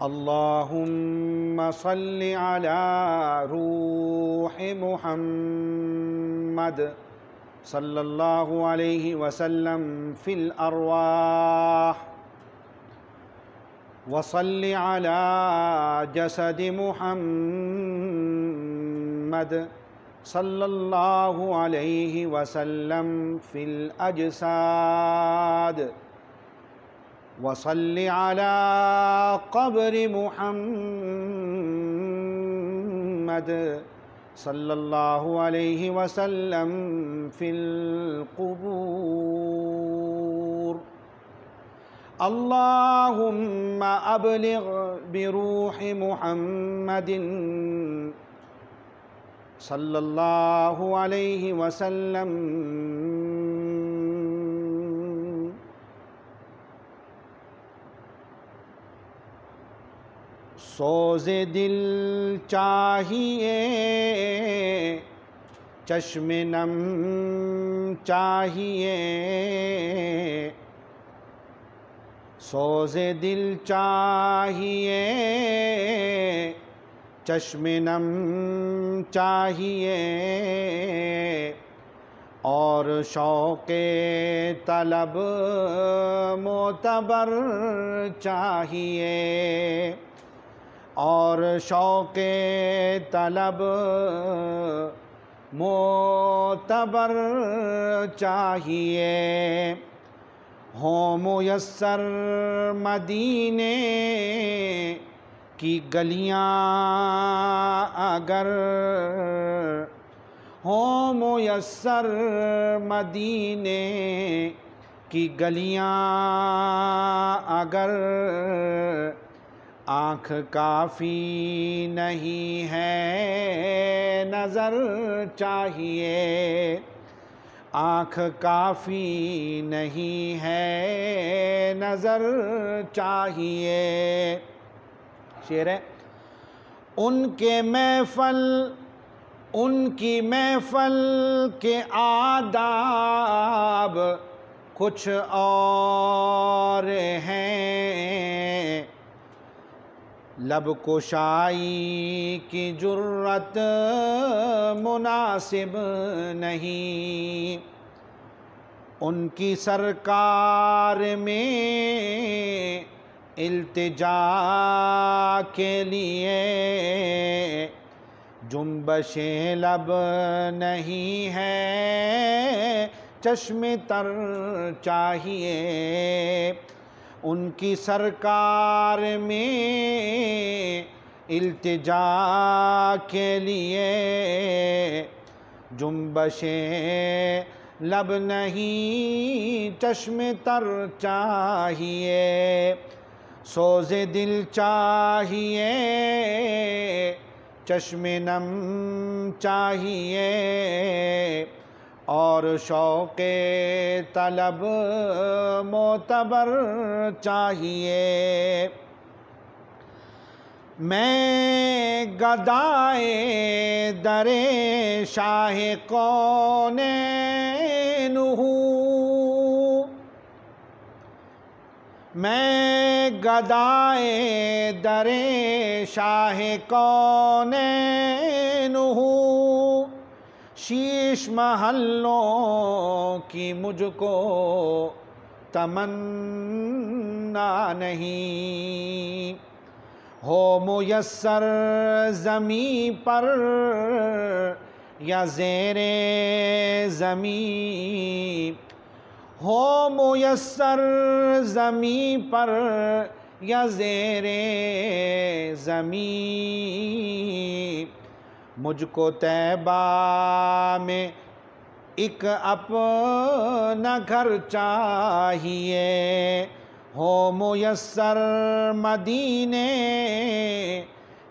اللهم صل على روح محمد صلی اللہ علیہ وسلم فی الارواح، وصل على جسد محمد صلی اللہ علیہ وسلم فی الاجساد، وصل على قبر محمد صلی اللہ علیہ وسلم فی القبور۔ اللہم ابلغ بروح محمد صلی اللہ علیہ وسلم سوز دل چاہیے، چشم نم چاہیے، سوز دل چاہیے، چشم نم چاہیے، اور شوق طلب معتبر چاہیے، اور شوق طلب معتبر چاہیے، ہوں میسر مدینے کی گلیاں اگر، ہوں میسر مدینے کی گلیاں اگر، آنکھ کافی نہیں ہے نظر چاہیے، آنکھ کافی نہیں ہے نظر چاہیے۔ شعر ہے، ان کی محفل کے آداب کچھ اور ہیں، لب کشائی کی جرت مناسب نہیں، ان کی سرکار میں التجا کے لیے جنبش لب نہیں ہے، چشم تر چاہیے، ان کی سرکار میں التجا کے لیے جنبش لب نہیں، چشم تر چاہیے، سوز دل چاہیے، چشم نم چاہیے، اور شوق طلب معتبر چاہیے۔ میں گدائے در شاہ کونین ہوں، میں گدائے در شاہ کونین ہوں، شیش محلوں کی مجھ کو تمنا نہیں، ہو میسر زمین پر یا زیر زمین، ہو میسر زمین پر یا زیر زمین، مجھ کو طیبہ میں ایک اپنا گھر چاہیے، ہو میسر مدینے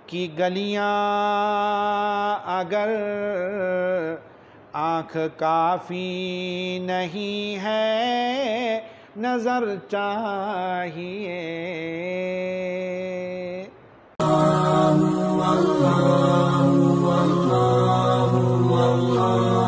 کی گلیاں اگر، آنکھ کافی نہیں ہے نظر چاہیے۔ اللہ اللہ اللہ اللہ